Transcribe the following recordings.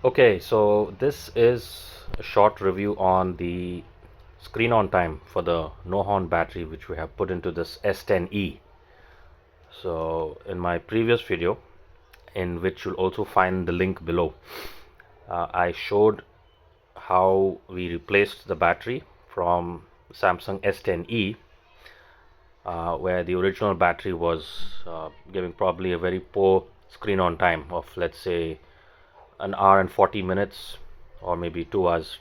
Okay, so this is a short review on the screen on time for the Nohon battery which we have put into this S10e. So in my previous video, in which you'll also find the link below, I showed how we replaced the battery from Samsung S10e, where the original battery was giving probably a very poor screen on time of, let's say, an hour and 40 minutes or maybe 2 hours.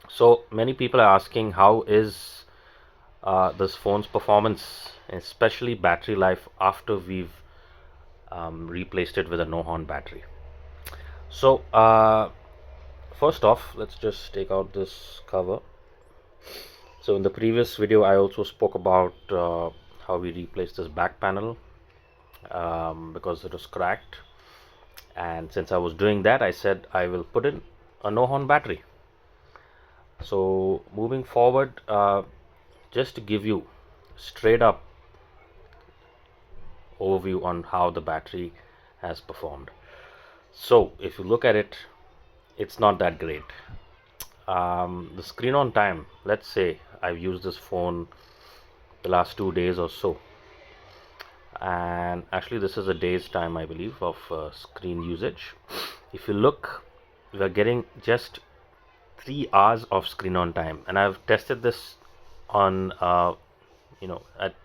So many people are asking how is this phone's performance, especially battery life, after we've replaced it with a Nohon battery. So first off, let's just take out this cover. So in the previous video, I also spoke about how we replaced this back panel because it was cracked. And since I was doing that, I said I will put in a Nohon battery. So moving forward, just to give you straight up overview on how the battery has performed. So if you look at it, it's not that great. The screen on time, let's say I've used this phone the last 2 days or so, and actually this is a day's time, I believe, of screen usage. If you look, we are getting just 3 hours of screen on time, and I've tested this on at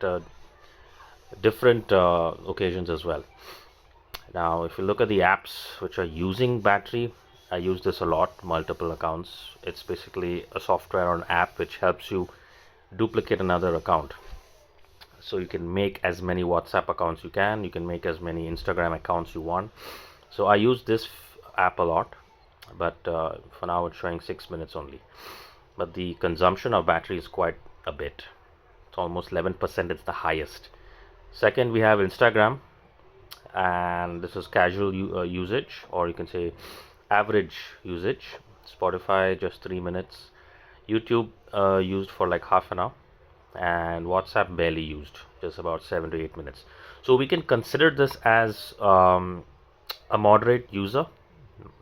different occasions as well. Now if you look at the apps which are using battery, I use this a lot, multiple accounts. It's basically a software or an app which helps you duplicate another account. So you can make as many WhatsApp accounts you can make as many Instagram accounts you want. So I use this app a lot, but for now it's showing 6 minutes only. But the consumption of battery is quite a bit. It's almost 11%, it's the highest. Second, we have Instagram, and this is casual usage, or you can say average usage. Spotify just 3 minutes. YouTube used for like half an hour, and WhatsApp barely used, just about 7 to 8 minutes. So we can consider this as a moderate user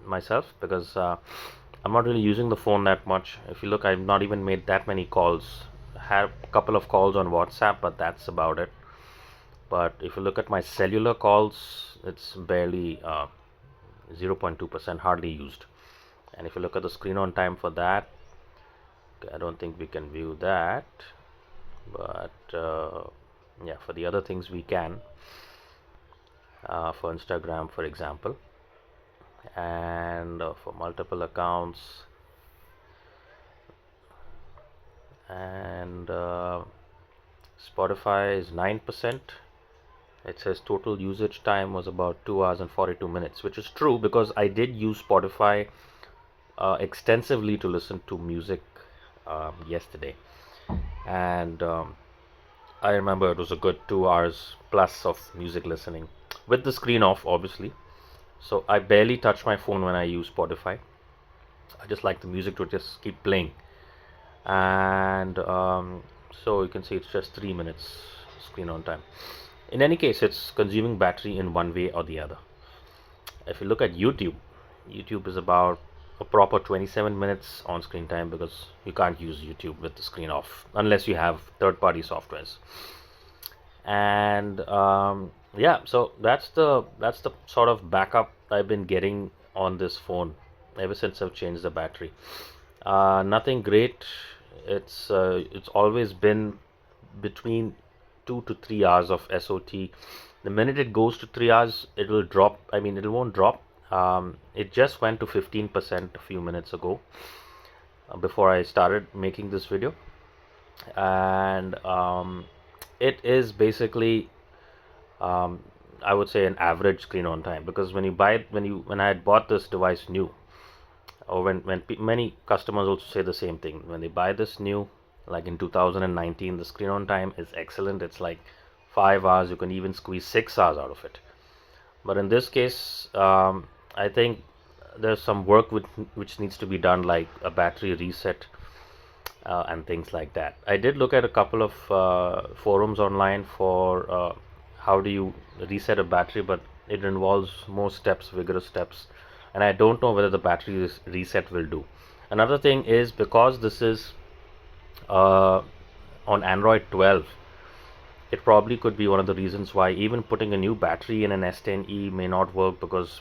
myself, because I'm not really using the phone that much. If you look, I've not even made that many calls. I had a couple of calls on WhatsApp, but that's about it. But if you look at my cellular calls, it's barely 0.2%, hardly used. And if you look at the screen on time for that, I don't think we can view that, but yeah, for the other things we can, for Instagram for example, and for multiple accounts, and Spotify is 9%. It says total usage time was about 2 hours and 42 minutes, which is true because I did use Spotify extensively to listen to music yesterday, and I remember it was a good 2 hours plus of music listening with the screen off, obviously. So I barely touch my phone when I use Spotify. I just like the music to just keep playing, and so you can see it's just 3 minutes screen on time. In any case, it's consuming battery in one way or the other. If you look at YouTube, YouTube is about a proper 27 minutes on screen time, because you can't use YouTube with the screen off unless you have third-party softwares. And yeah, so that's the sort of backup I've been getting on this phone ever since I've changed the battery. Nothing great. It's always been between 2 to 3 hours of SOT. The minute it goes to 3 hours, it will drop. I mean, it won't drop. It just went to 15% a few minutes ago, before I started making this video, and it is basically, I would say, an average screen on time, because when I had bought this device new, or when many customers also say the same thing, when they buy this new, like in 2019, the screen on time is excellent. It's like 5 hours. You can even squeeze 6 hours out of it. But in this case, I think there's some work which needs to be done, like a battery reset and things like that. I did look at a couple of forums online for how do you reset a battery, but it involves more steps, vigorous steps. and I don't know whether the battery reset will do. Another thing is, because this is uh, on Android 12, it probably could be one of the reasons why even putting a new battery in an S10e may not work, because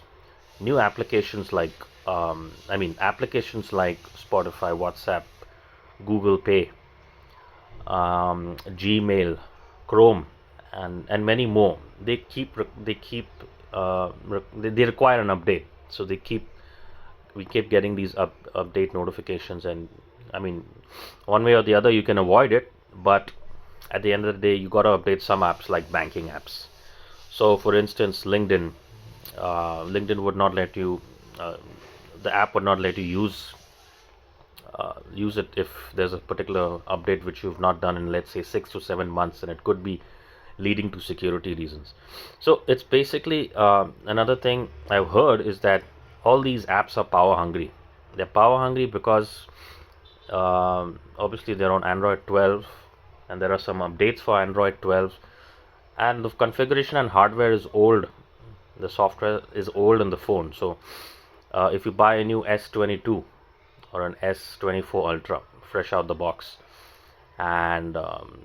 new applications like applications like Spotify, WhatsApp, Google Pay, Gmail, Chrome, and many more, they require an update. So we keep getting these update notifications, and I mean, one way or the other you can avoid it, but at the end of the day you got to update some apps like banking apps. So for instance, LinkedIn would not let you, uh, the app would not let you use it if there's a particular update which you've not done in, let's say, 6 to 7 months, and it could be leading to security reasons. So it's basically, another thing I've heard is that all these apps are power hungry. They're power hungry because obviously they're on Android 12, and there are some updates for Android 12, and the configuration and hardware is old. The software is old in the phone. So if you buy a new S22 or an S24 Ultra fresh out the box, and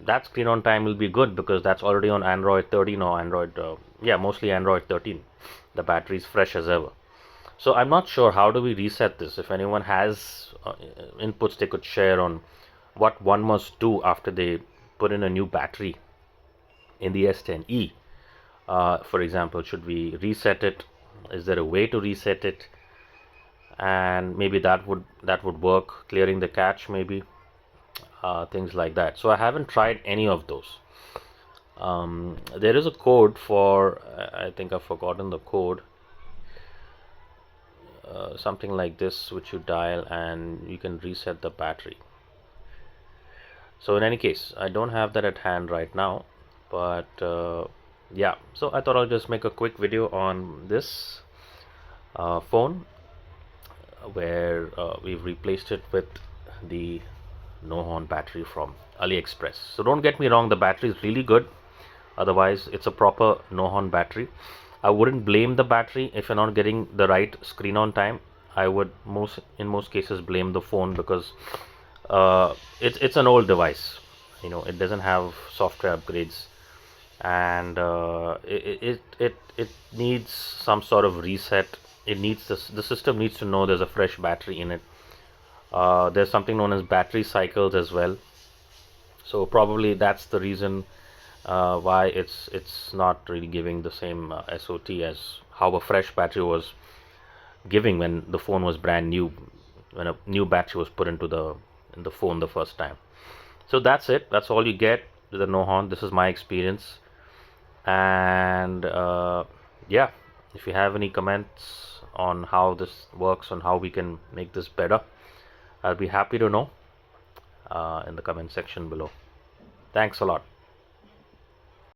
that screen on time will be good because that's already on Android 13 or mostly Android 13. The battery is fresh as ever. So I'm not sure how do we reset this. If anyone has inputs they could share on what one must do after they put in a new battery in the S10e. For example, should we reset it? Is there a way to reset it? And maybe that would work, clearing the cache, maybe, things like that. So I haven't tried any of those. There is a code for, I think I've forgotten the code, something like this, which you dial and you can reset the battery. So in any case, I don't have that at hand right now, but yeah, so I thought I'll just make a quick video on this phone, where we've replaced it with the Nohon battery from AliExpress. So don't get me wrong, the battery is really good. Otherwise, it's a proper Nohon battery. I wouldn't blame the battery if you're not getting the right screen on time. I would in most cases blame the phone, because it's an old device. It doesn't have software upgrades, and it needs some sort of reset. It needs the system needs to know there's a fresh battery in it. There's something known as battery cycles as well. So probably that's the reason why it's not really giving the same SOT as how a fresh battery was giving when the phone was brand new, when a new battery was put into the phone the first time. So that's it. That's all you get with the Nohon. This is my experience, and yeah, if you have any comments on how this works, on how we can make this better, I'll be happy to know in the comment section below. Thanks a lot.